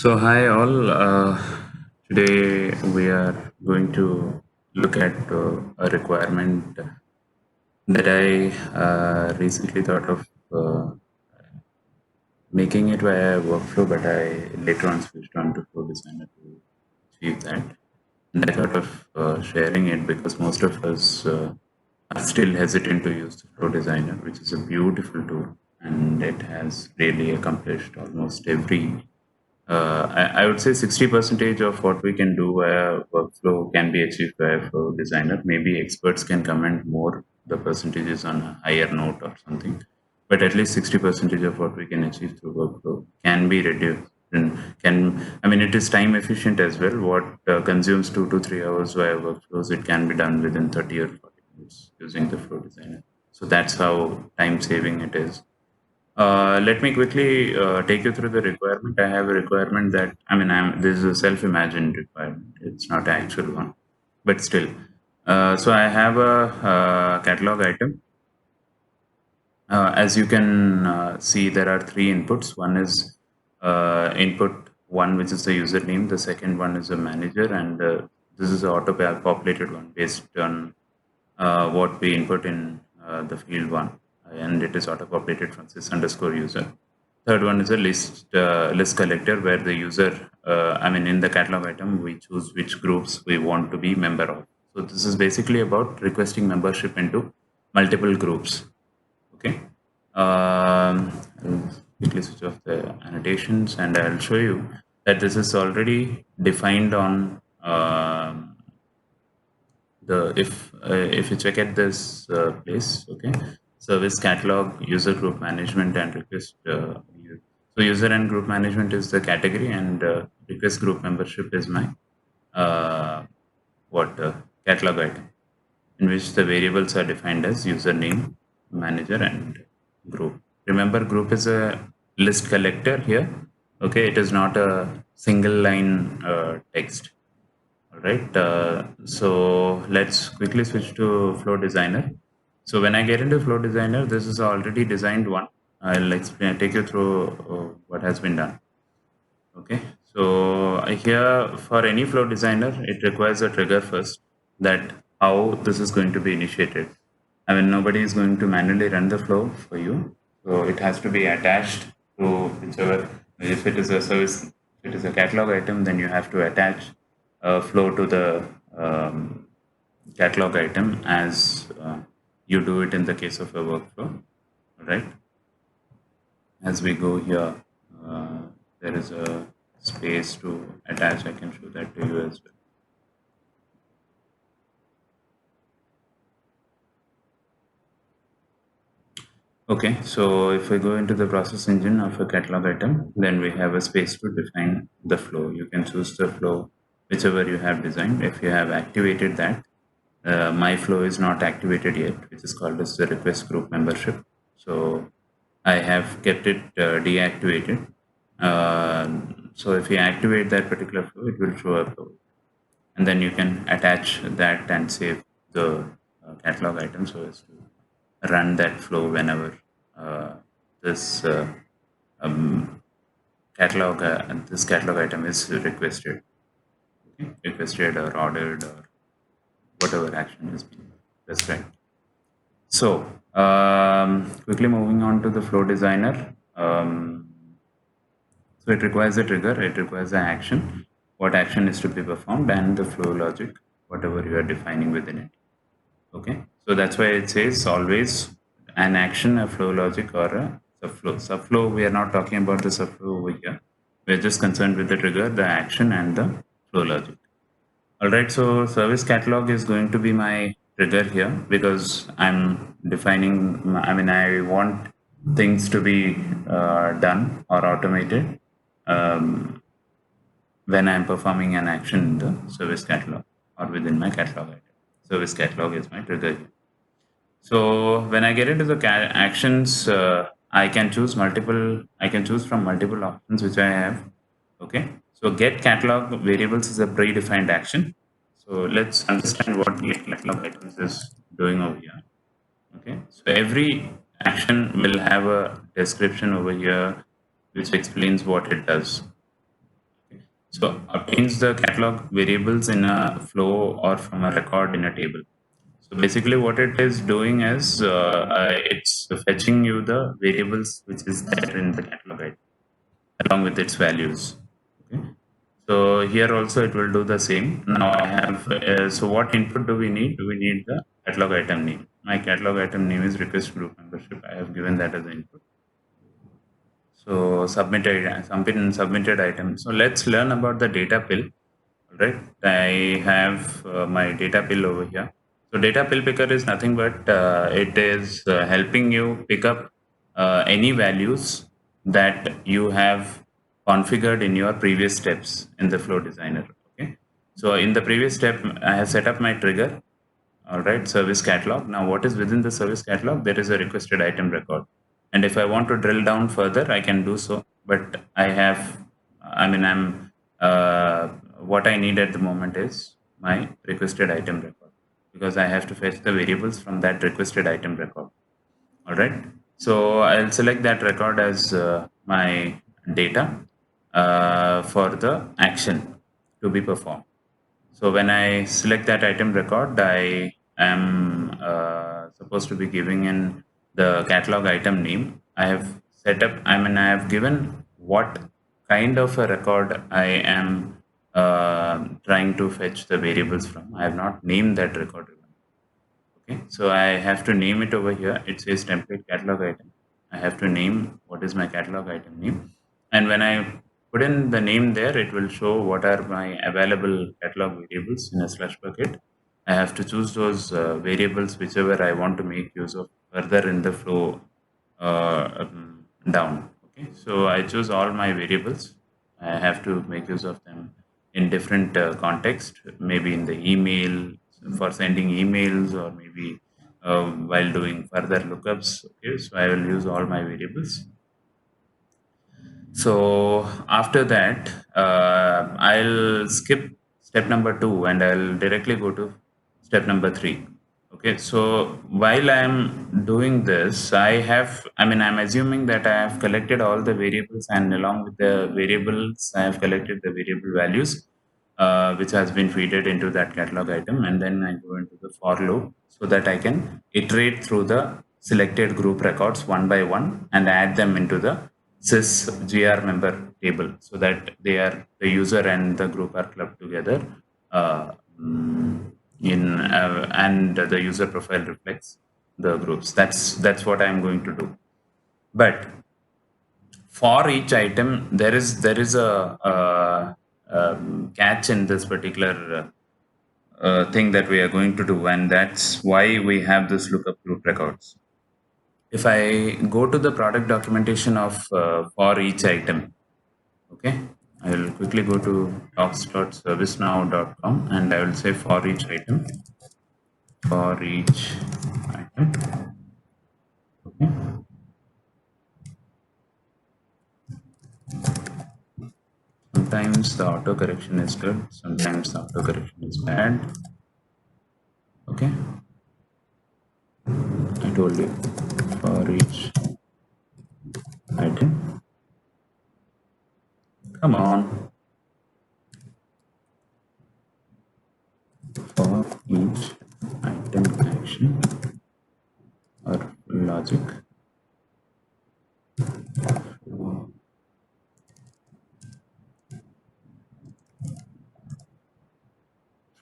So, hi all. Today we are going to look at a requirement that I recently thought of making it via workflow, but I later on switched on to Flow Designer to achieve that. And I thought of sharing it because most of us are still hesitant to use the Flow Designer, which is a beautiful tool, and it has really accomplished almost every I would say 60 percentage of what we can do via workflow can be achieved via Flow Designer. Maybe experts can comment more the percentages on a higher note or something, but at least 60 percentage of what we can achieve through workflow can be reduced. And it is time efficient as well. What consumes 2 to 3 hours via workflows, it can be done within 30 or 40 minutes using the Flow Designer. So that's how time saving it is. Let me quickly take you through the requirement. I have a requirement that this is a self-imagined requirement. It's not an actual one, but still. So I have a catalog item. As you can see, there are three inputs. One is input one, which is the username. The second one is a manager, and this is the auto-populated one based on what we input in the field one, and it is auto-populated from sys underscore user. Third one is a list collector where the user, in the catalog item, we choose which groups we want to be member of. So this is basically about requesting membership into multiple groups. Okay. I'll quickly switch off the annotations and I'll show you that this is already defined on the if you check at this place, okay, service catalog, user group management, and request. So user and group management is the category, and request group membership is my uh, what catalog item, in which the variables are defined as username, manager, and group. Remember, group is a list collector here. Okay, it is not a single line text. All right. So let's quickly switch to Flow Designer. So when I get into Flow Designer, this is already designed one. I'll explain, take you through what has been done. Okay. So here for any Flow Designer, it requires a trigger first that how this is going to be initiated. Nobody is going to manually run the flow for you. So it has to be attached to whichever, if it is a service, if it is a catalog item, then you have to attach a flow to the catalog item as you do it in the case of a workflow, right? As we go here, there is a space to attach. I can show that to you as well. Okay, so if we go into the process engine of a catalog item, then we have a space to define the flow. You can choose the flow whichever you have designed. If you have activated that, my flow is not activated yet, which is called as the request group membership. So I have kept it deactivated. So if you activate that particular flow, it will show up, and then you can attach that and save the catalog item so as to run that flow whenever this um, this catalog item is requested, okay? Requested or ordered or whatever action is being prescribed. So quickly moving on to the flow designer. So it requires a trigger, it requires an action, what action is to be performed, and the flow logic, whatever you are defining within it. Okay, so that's why it says always an action, a flow logic, or a subflow. Subflow, we are not talking about the subflow over here. We're just concerned with the trigger, the action, and the flow logic. All right, so service catalog is going to be my trigger here because I'm defining, I want things to be done or automated um, when I'm performing an action in the service catalog or within my catalog item. Service catalog is my trigger here. So when I get into the actions, I can choose multiple. I can choose from multiple options which I have. Okay. So get catalog variables is a predefined action. So let's understand what get catalog items is doing over here. Okay. So every action will have a description over here which explains what it does. So obtains the catalog variables in a flow or from a record in a table. So basically, what it is doing is it's fetching you the variables which is there in the catalog item along with its values. Okay. So here also it will do the same. Now I have, so what input do we need? Do we need the catalog item name? My catalog item name is request group membership. I have given that as an input. So submitted item. So let's learn about the data pill. All right. I have my data pill over here. So data pill picker is nothing but it is helping you pick up any values that you have configured in your previous steps in the flow designer. Okay. So in the previous step, I have set up my trigger. All right, service catalog. Now, what is within the service catalog? There is a requested item record. And if I want to drill down further, I can do so. But what I need at the moment is my requested item record because I have to fetch the variables from that requested item record. All right. So I'll select that record as my data for the action to be performed. So when I select that item record, I am supposed to be giving in the catalog item name. I have set up, I have given what kind of a record I am trying to fetch the variables from. I have not named that record. Okay, so I have to name it over here. It says template catalog item. I have to name what is my catalog item name. And when I put in the name there, it will show what are my available catalog variables in a slush bucket. I have to choose those variables, whichever I want to make use of further in the flow down. Okay, so I choose all my variables. I have to make use of them in different context, maybe in the email for sending emails, or maybe while doing further lookups. Okay, so I will use all my variables. So after that, I'll skip step number 2 and I'll directly go to step number 3. Okay, so while I'm doing this, I'm assuming that I have collected all the variables, and along with the variables, I have collected the variable values, which has been fed into that catalog item. And then I go into the for loop so that I can iterate through the selected group records one by one and add them into the sys gr member table so that the user and the group are clubbed together uh, mm, and the user profile reflects the groups. That's what I'm going to do. But for each item, there is a catch in this particular thing that we are going to do, and that's why we have this lookup group records. If I go to the product documentation of for each item, okay, I will quickly go to docs.servicenow.com and I will say for each item, for each item. Okay. Sometimes the auto correction is good, sometimes the auto correction is bad. Okay, I told you for each item. Come on. For each item action or logic.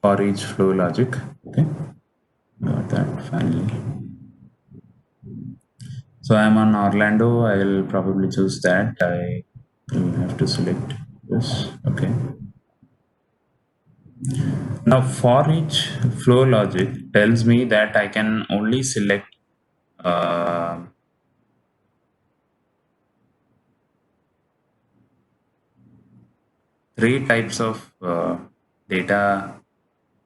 For each flow logic. Okay, got that finally. So I'm on Orlando. I'll probably choose that. I will have to select this. Okay. Now for each flow logic tells me that I can only select uh, three types of data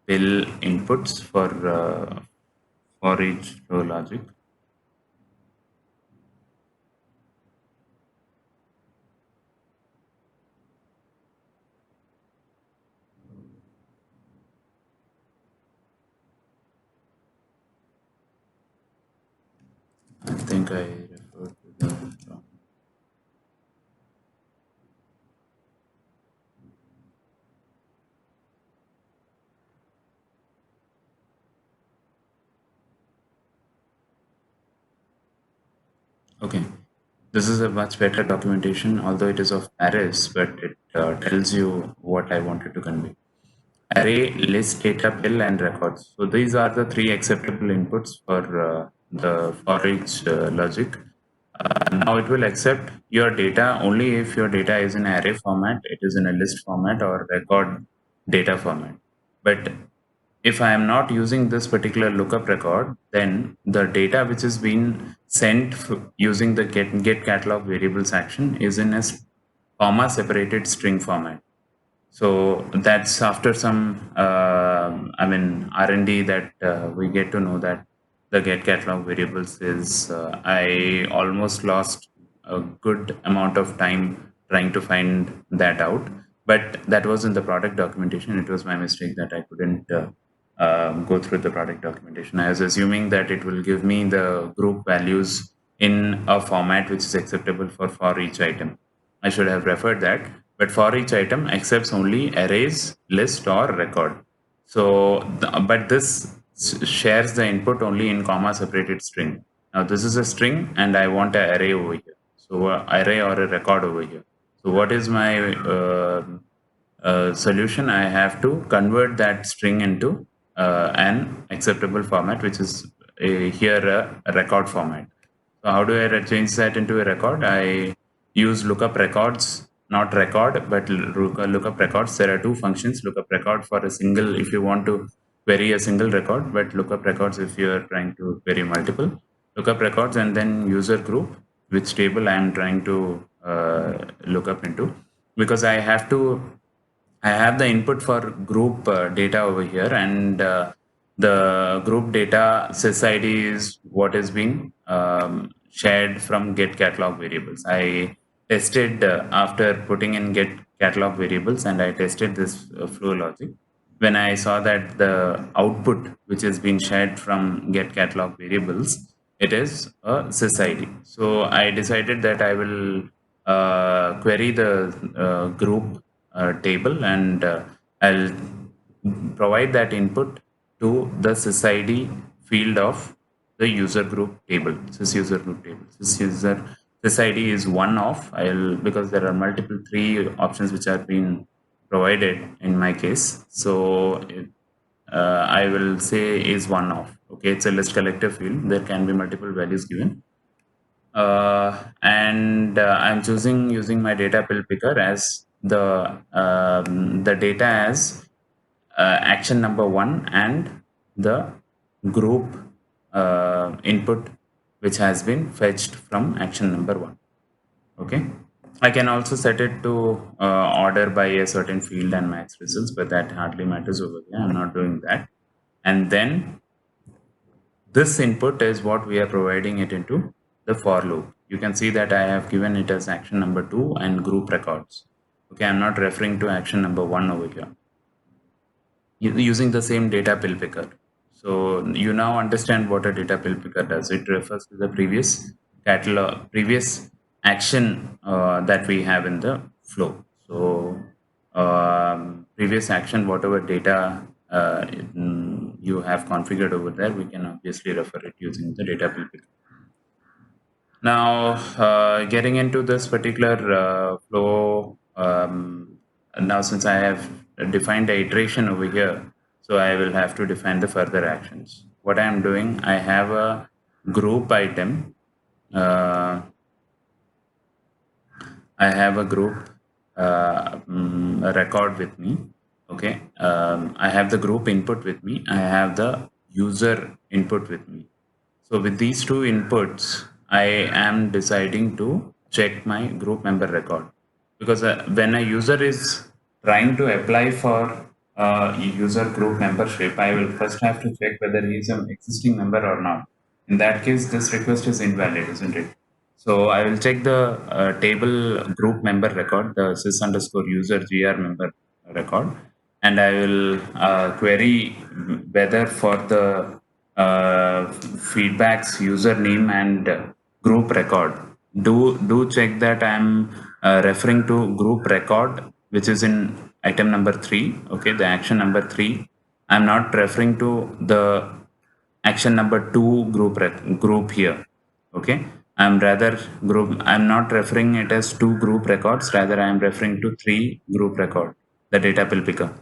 pill inputs for each flow logic. I think I referred to the wrong. Okay. This is a much better documentation, although it is of arrays, but it tells you what I wanted to convey. Array, list, data, pill, and records. So these are the three acceptable inputs for the for each logic. Now it will accept your data only if your data is in array format, it is in a list format or record data format. But if I am not using this particular lookup record, then the data which is being sent using the get catalog variables action is in a comma separated string format. So that's after some, I mean, R&D that we get to know that the get catalog variables is, I almost lost a good amount of time trying to find that out. But that was in the product documentation. It was my mistake that I couldn't go through the product documentation. I was assuming that it will give me the group values in a format which is acceptable for each item. I should have referred that. But for each item accepts only arrays, list, or record. So, but this shares the input only in comma separated string. Now, this is a string, and I want an array over here. So, array or a record over here. So, what is my solution? I have to convert that string into an acceptable format, which is here a record format. So how do I change that into a record? I use lookup records, not record, but lookup records. There are two functions: lookup record for a single if you want to query a single record, but lookup records if you are trying to query multiple. Lookup records and then user group, which table I am trying to look up into, because I have the input for group data over here, and the group data sys ID is what is being shared from get catalog variables. I tested after putting in get catalog variables, and I tested this flow logic. When I saw that the output which is being shared from get catalog variables, it is a sys ID. So I decided that I will query the group table, and I'll provide that input to the sys field of the user group table, sys user group table. Sys ID is one of, I'll, because there are multiple three options which are being provided in my case. So I will say is one of. Okay, it's a list collector field. There can be multiple values given. And I'm choosing using my data pill picker as the data as action number one and the group input which has been fetched from action number one. Okay, I can also set it to order by a certain field and max results, but that hardly matters over here. I'm not doing that. And then this input is what we are providing it into the for loop. You can see that I have given it as action number 2 and group records. Okay, I'm not referring to action number 1 over here. Using the same data pill picker. So you now understand what a data pill picker does. It refers to the previous catalog, previous action that we have in the flow. So previous action, whatever data you have configured over there, we can obviously refer it using the data pill picker. Now, getting into this particular flow, now since I have defined the iteration over here, so I will have to define the further actions. What I am doing, I have a group item. I have a group a record with me. Okay, I have the group input with me. I have the user input with me. So with these two inputs, I am deciding to check my group member record, because when a user is trying to apply for user group membership, I will first have to check whether he is an existing member or not. In that case, this request is invalid, isn't it? So I will check the table group member record, the sys underscore user gr member record, and I will query whether for the feedbacks username and group record. Do check that I'm referring to group record, which is in item number 3. Okay, the action number 3. I'm not referring to the action number 2 group here. Okay, I'm not referring it as two group records, rather I am referring to three group record, the data pill picker.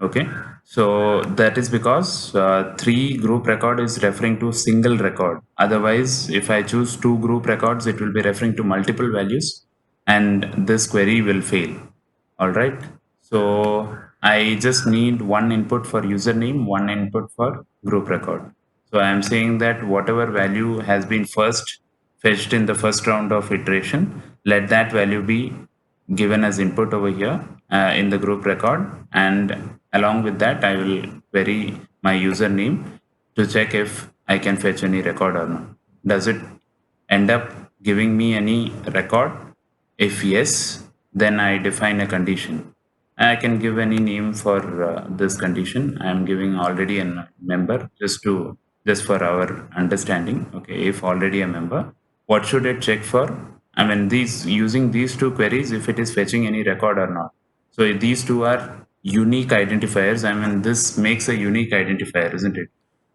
Okay, so that is because three group record is referring to single record. Otherwise, if I choose two group records, it will be referring to multiple values, and this query will fail. All right. So I just need one input for username, one input for group record. So I am saying that whatever value has been first fetched in the first round of iteration, let that value be given as input over here in the group record. And along with that, I will query my username to check if I can fetch any record or not. Does it end up giving me any record? If yes, then I define a condition. I can give any name for this condition. I am giving already a member just for our understanding. Okay, if already a member, what should it check for? I mean, these using these two queries, if it is fetching any record or not. So these two are unique identifiers. I mean, this makes a unique identifier, isn't it?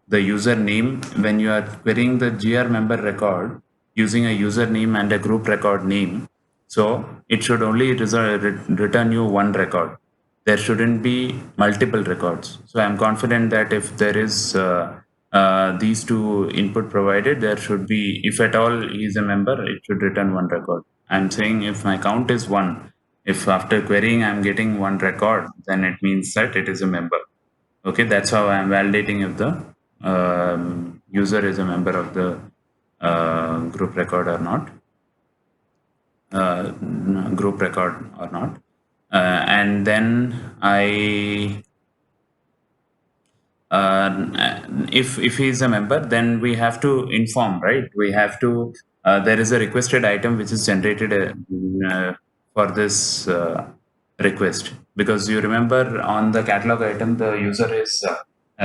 The username, when you are querying the gr member record using a username and a group record name, so it should only return you one record. There shouldn't be multiple records. So I'm confident that if there is these two input provided, there should be, if at all he is a member, it should return one record. I'm saying if my count is one, if after querying I'm getting one record, then it means that it is a member. Okay, that's how I'm validating if the user is a member of the group record or not, uh, group record or not. And then if he is a member, then we have to inform, right? We have to, there is a requested item which is generated for this request, because you remember on the catalog item, the user is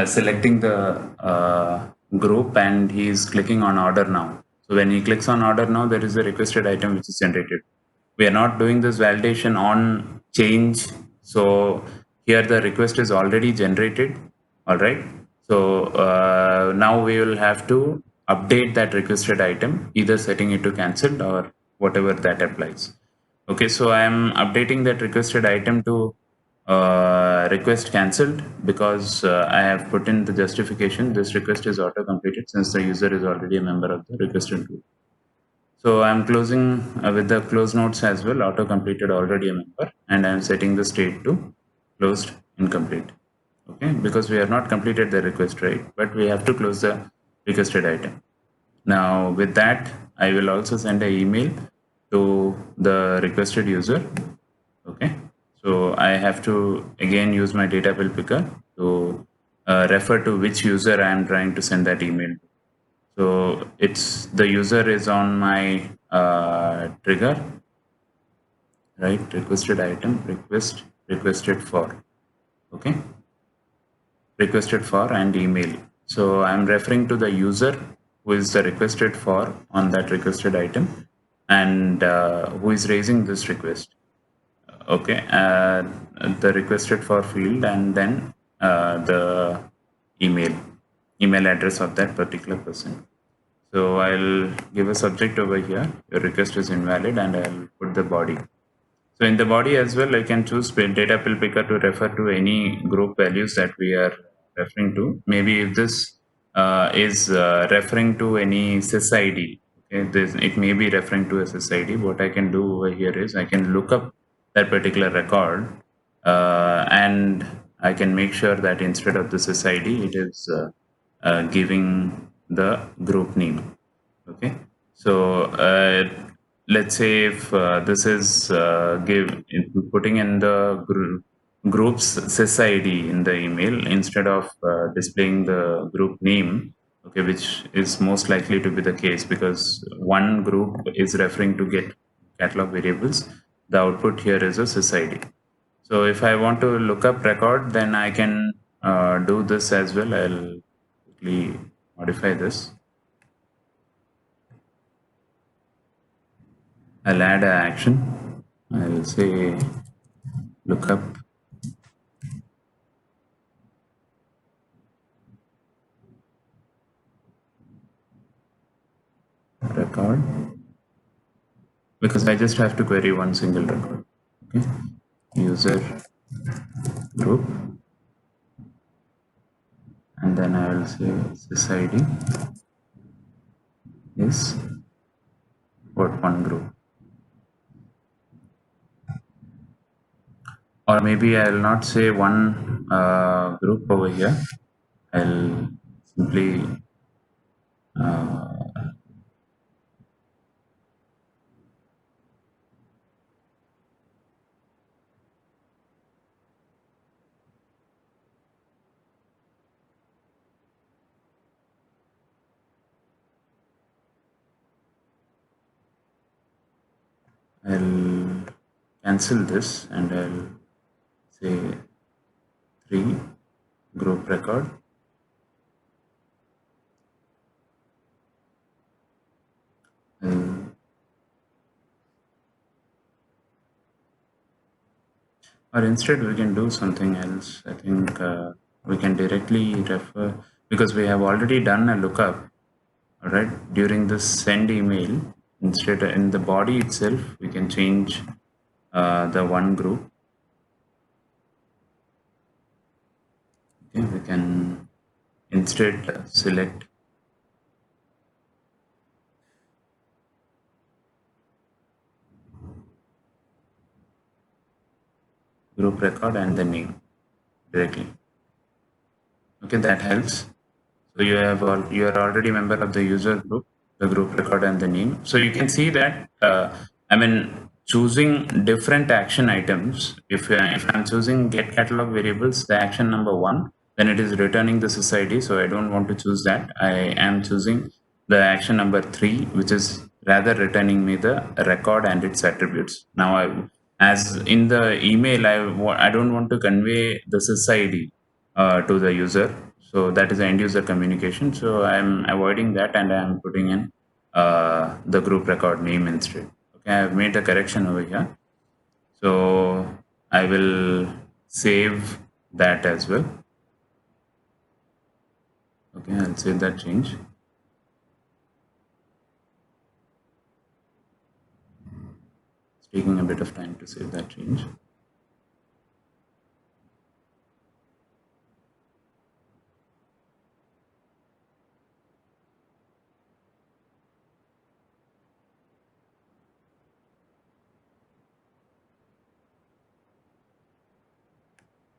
selecting the group and he is clicking on order now. So when he clicks on order now, there is a requested item which is generated. We are not doing this validation on change. So here the request is already generated. All right. So now we will have to update that requested item, either setting it to cancelled or whatever that applies. Okay, so I am updating that requested item to request cancelled, because I have put in the justification. This request is auto completed since the user is already a member of the requested group. So I'm closing with the close notes as well, auto completed already a member, and I'm setting the state to closed incomplete. Okay, because we have not completed the request, right? But we have to close the requested item. Now with that, I will also send an email to the requested user. Okay, so I have to again use my data bill picker to refer to which user I am trying to send that email to. So it's the user is on my trigger, right? Requested item, requested for, okay? Requested for and email. So I'm referring to the user who is the requested for on that requested item, and who is raising this request. Okay, the requested for field, and then the email address of that particular person. So I'll give a subject over here. Your request is invalid, and I'll put the body. So in the body as well, I can choose data pill picker to refer to any group values that we are referring to. Maybe if this is referring to any sys okay, it may be referring to a sys. What I can do over here is I can look up that particular record, and I can make sure that instead of the sys it is giving the group name. Okay, so let's say if this is putting in the group's sys id in the email instead of displaying the group name, okay, which is most likely to be the case because one group is referring to get catalog variables. The output here is a sys id. So if I want to look up record, then I can do this as well. I'll quickly modify this. I'll add an action. I will say lookup record. because I just have to query one single record. Okay, user group, and then I will say sys ID is what one group, or maybe I'll not say one group over here. I'll simply uh, I'll cancel this and I'll say 3 group record. Or instead we can do something else. I think we can directly refer, because we have already done a lookup, all right, during this send email. Instead, in the body itself, we can change the one group. Okay, we can instead select group record and the name directly. Okay, that helps. So you are already a member of the user group, the group record and the name. So you can see that I mean, choosing different action items. If I'm choosing get catalog variables, the action number 1, then it is returning the society. So I don't want to choose that. I am choosing the action number 3, which is rather returning me the record and its attributes. Now as in the email, I don't want to convey the society to the user. So that is the end user communication. So I'm avoiding that and I'm putting in the group record name instead. Okay, I've made a correction over here. So I will save that as well. Okay, I'll save that change. It's taking a bit of time to save that change.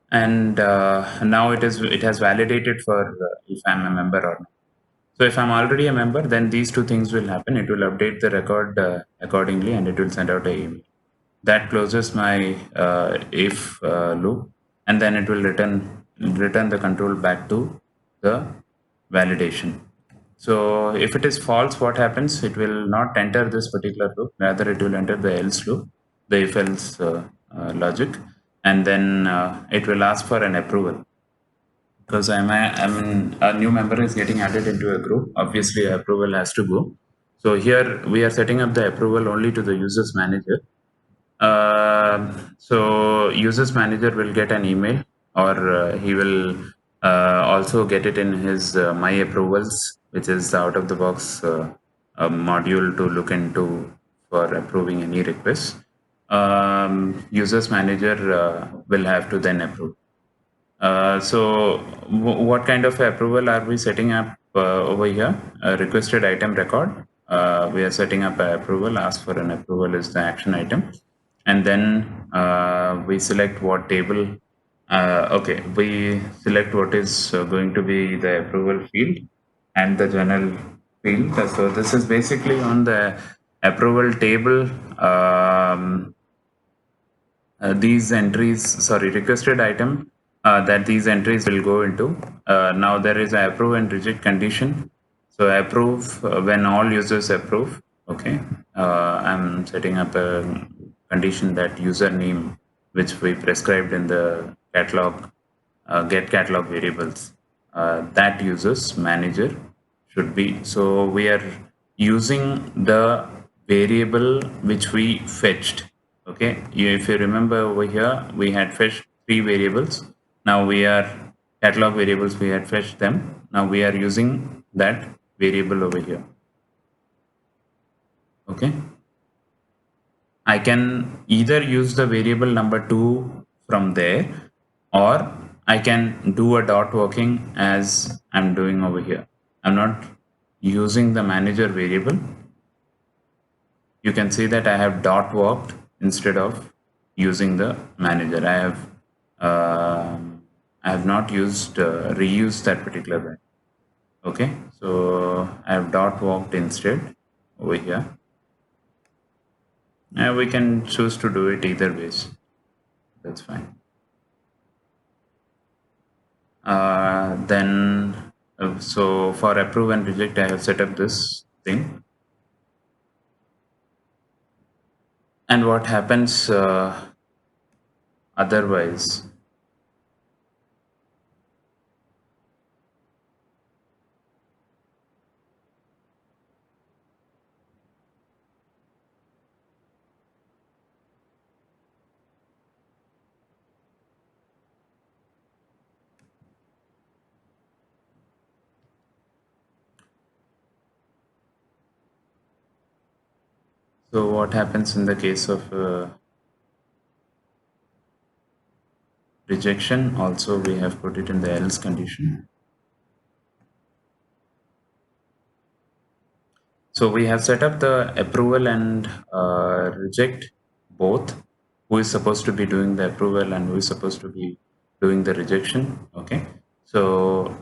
And now it has validated for if I'm a member or not. So if I'm already a member, then these two things will happen. It will update the record accordingly, and it will send out an email. That closes my if loop, and then it will return the control back to the validation. So if it is false, what happens? It will not enter this particular loop. Rather, it will enter the else loop, the if else logic, and then it will ask for an approval. Because a new member is getting added into a group. Obviously, approval has to go. So here we are setting up the approval only to the users manager. So users manager will get an email, or he will also get it in his my approvals, which is the out of the box module to look into for approving any requests. Users manager will have to then approve. So what kind of approval are we setting up over here? A requested item record. We are setting up an approval. Ask for an approval is the action item. And then we select what table. Okay, we select what is going to be the approval field and the journal field. So this is basically on the approval table. These entries, sorry, requested item that these entries will go into. Now there is a approve and reject condition. So approve when all users approve. Okay, I'm setting up a condition that username, which we prescribed in the catalog, get catalog variables, that users manager should be. So we are using the variable which we fetched. Okay, if you remember over here, we had fetched 3 variables. Now we are catalog variables, we had fetched them. Now we are using that variable over here. Okay. I can either use the variable number 2 from there, or I can do a dot working as I'm doing over here. I'm not using the manager variable. You can see that I have dot worked instead of using the manager. I have not used reused that particular value. Okay, so I have dot worked instead over here. We can choose to do it either ways. That's fine. Then, so for approve and reject, I have set up this thing. And what happens otherwise? So what happens in the case of rejection? Also, we have put it in the else condition. So we have set up the approval and reject both. Who is supposed to be doing the approval and who is supposed to be doing the rejection? Okay. So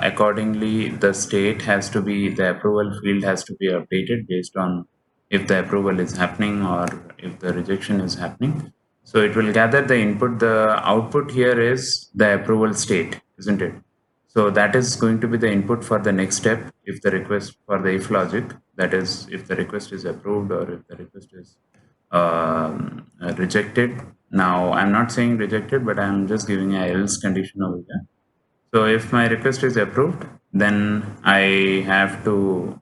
accordingly, the state has to be, the approval field has to be updated based on if the approval is happening or if the rejection is happening. So it will gather the input. The output here is the approval state, isn't it? So that is going to be the input for the next step if the request for the if logic, that is, if the request is approved or if the request is rejected. Now, I'm not saying rejected, but I'm just giving a else condition over here. So if my request is approved, then I have to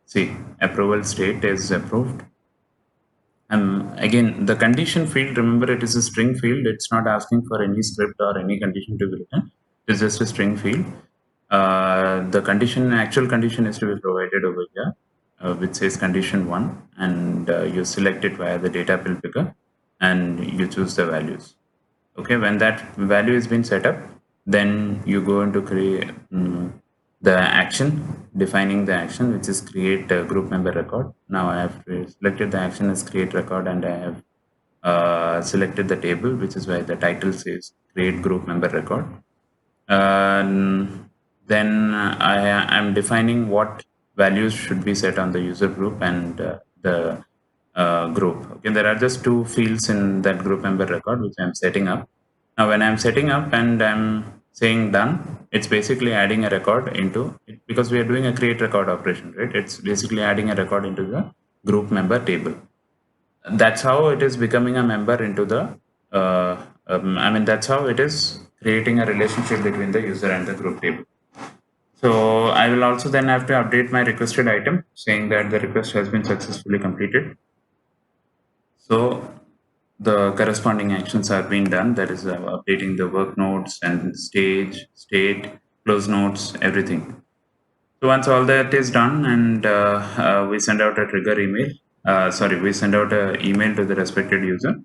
see approval state is approved. Again, the condition field, remember it is a string field. It's not asking for any script or any condition to be written. It's just a string field. The condition, actual condition is to be provided over here, which says condition 1, and you select it via the data pill picker and you choose the values. Okay, when that value has been set up, then you go into create the action, defining the action, which is create a group member record. Now I have selected the action as create record, and I have selected the table, which is why the title says create group member record. Then I am defining what values should be set on the user group and the group. Okay, there are just two fields in that group member record which I'm setting up. Now, when I'm setting up and I'm saying done, it's basically adding a record into it, because we are doing a create record operation, right? It's basically adding a record into the group member table. That's how it is becoming a member into the. That's how it is creating a relationship between the user and the group table. So I will also then have to update my requested item saying that the request has been successfully completed. So the corresponding actions are being done. That is updating the work nodes and stage, state, close nodes, everything. So once all that is done, and we send out a trigger email. We send out an email to the respected user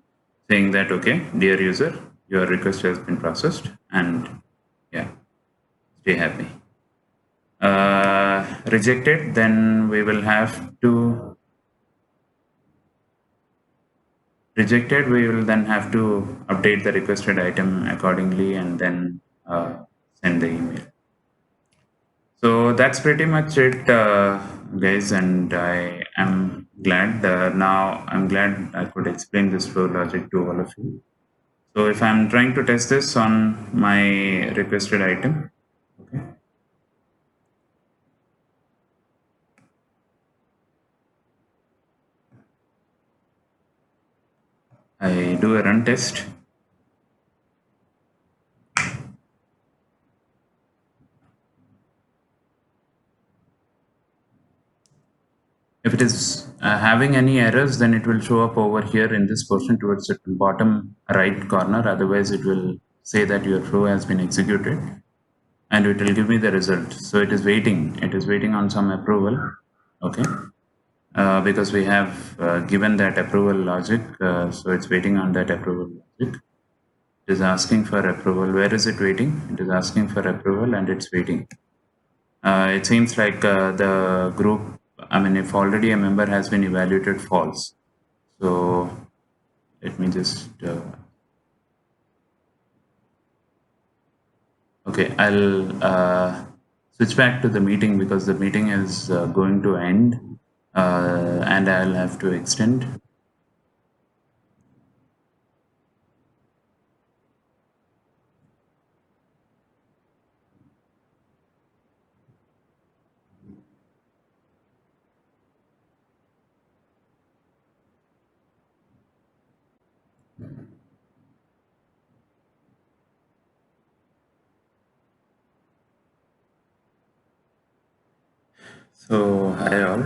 saying that, okay, dear user, your request has been processed, and yeah, stay happy. Rejected, then we will have to rejected, we will then have to update the requested item accordingly and then send the email. So that's pretty much it, guys, and I am glad now I'm glad I could explain this flow logic to all of you. So if I'm trying to test this on my requested item, okay, I do a run test. If it is having any errors, then it will show up over here in this portion towards the bottom right corner. Otherwise, it will say that your flow has been executed and it will give me the result. So it is waiting. It is waiting on some approval. Okay. because we have given that approval logic, so it's waiting on that approval logic. It is asking for approval. Where is it waiting? It is asking for approval and it's waiting. It seems like the group, I mean, if already a member has been evaluated false. So let me just, okay, I'll switch back to the meeting because the meeting is going to end and I'll have to extend. So, hi all.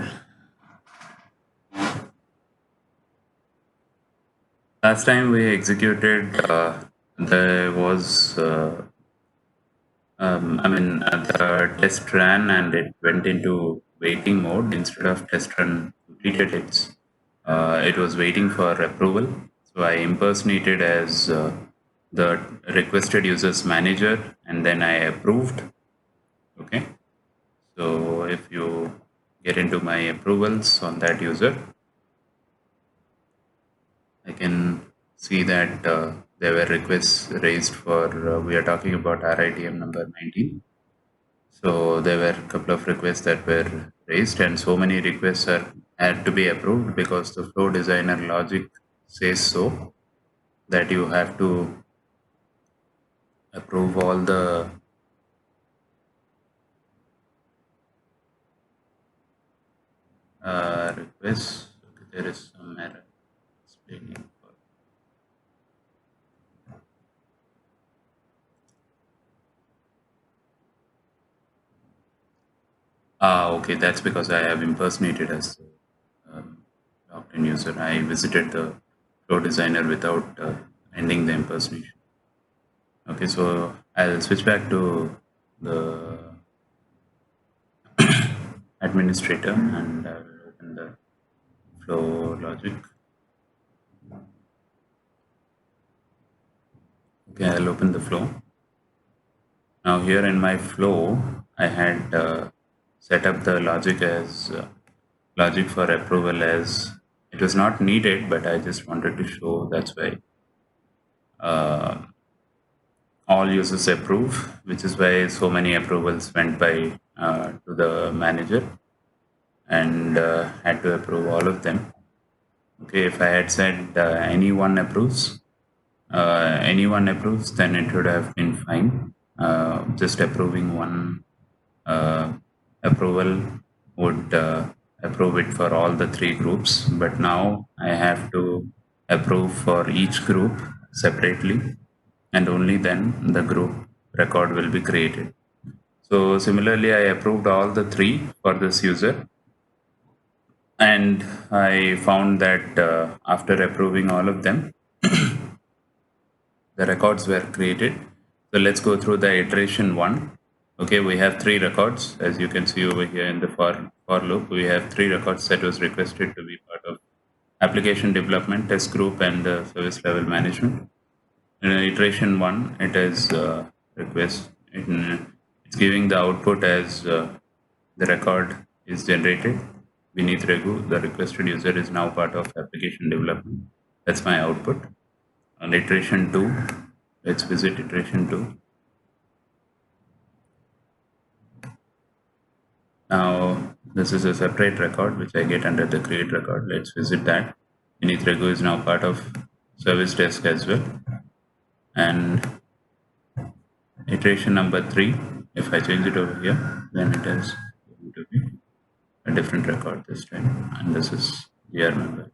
Last time we executed, there was, the test ran and it went into waiting mode instead of test run completed. It was waiting for approval. So I impersonated as the requested user's manager and then I approved. Okay. So if you get into my approvals on that user, I can see that there were requests raised for, we are talking about RITM number 19. So there were a couple of requests that were raised, and so many requests are had to be approved because the flow designer logic says so that you have to approve all the requests. Okay, there is some error explaining. Okay, that's because I have impersonated as the logged in user. I visited the flow designer without ending the impersonation. Okay, so I'll switch back to the administrator and I'll open the flow logic. Okay, I'll open the flow. Now here in my flow, I had set up the logic as logic for approval as it was not needed, but I just wanted to show that's why all users approve, which is why so many approvals went by to the manager and had to approve all of them. Okay, if I had said anyone approves, then it would have been fine. Just approving one uh, approval would approve it for all the three groups. But now I have to approve for each group separately, and only then the group record will be created. So similarly, I approved all the three for this user, and I found that after approving all of them, the records were created. So let's go through the iteration one. Okay, we have three records. As you can see over here in the for loop, we have three records that was requested to be part of application development, test group, and service level management. In iteration one, it is request. It's giving the output as the record is generated beneath Regu. The requested user is now part of application development. That's my output. On iteration 2, let's visit iteration 2. Now, this is a separate record which I get under the create record. Let's visit that. Beneath Regu is now part of service desk as well. And iteration number 3, if I change it over here, then it is going to be a different record this time. And this is GR member.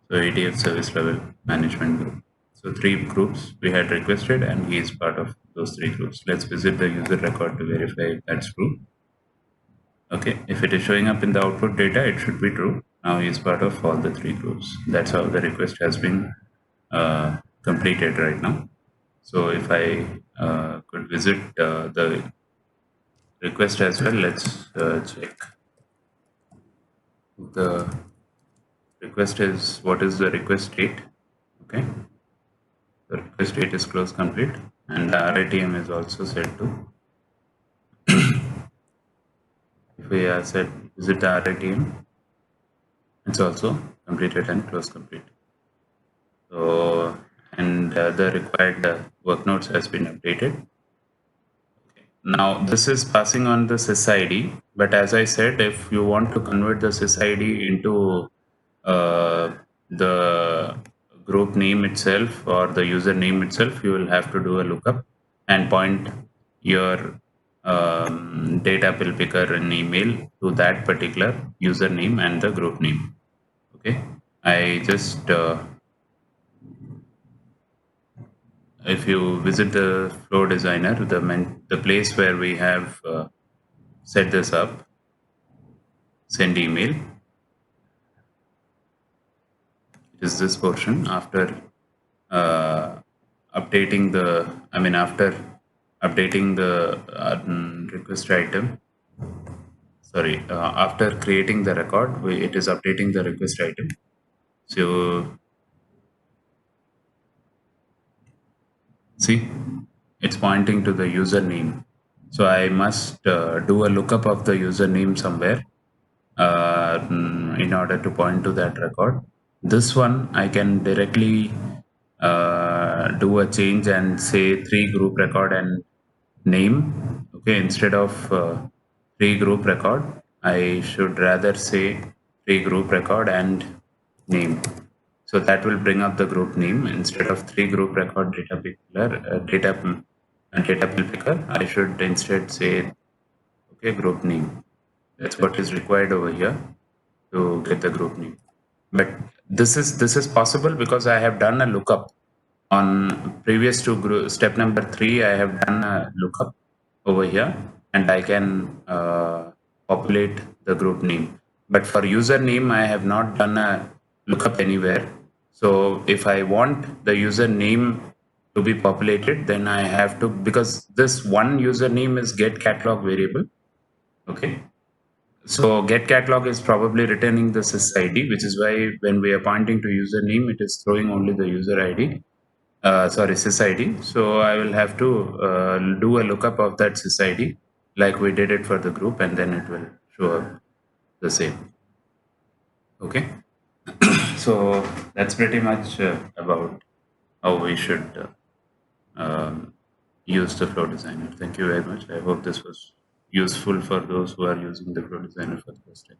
So ATF service level management group. So three groups we had requested and he is part of those three groups. Let's visit the user record to verify if that's true. Okay, if it is showing up in the output data, it should be true. Now he is part of all the three groups. That's how the request has been completed right now. So if I could visit the request as well, let's check. The request is what is the request state. Okay, the request state is close complete, and the RITM is also set to. If we set visit the RITM, it's also completed and close complete. So, and the required work notes has been updated. Now, this is passing on the SysID, but as I said, if you want to convert the SysID into the group name itself or the username itself, you will have to do a lookup and point your data pill picker in email to that particular username and the group name. Okay, I just if you visit the flow designer, the place where we have set this up, send email, it is this portion after uh, updating the, I mean, after updating the request item, sorry, after creating the record, it is updating the request item. So see, it's pointing to the username. So I must do a lookup of the username somewhere in order to point to that record. This one I can directly do a change and say three group record and name. Okay, instead of three group record, I should rather say three group record and name. So that will bring up the group name instead of three group record data picker, data picker. I should instead say okay group name. That's what is required over here to get the group name. But this is possible because I have done a lookup on previous to step number 3. I have done a lookup over here, and I can populate the group name. But for username, I have not done a lookup anywhere. So if I want the username to be populated, then I have to, because this one username is get catalog variable. Okay, so get catalog is probably returning the sys ID, which is why when we are pointing to username, it is throwing only the user ID. Sorry, sys ID. So I will have to do a lookup of that sys ID, like we did it for the group, and then it will show up the same. Okay. So that's pretty much about how we should use the flow designer. Thank you very much. I hope this was useful for those who are using the flow designer for the first time.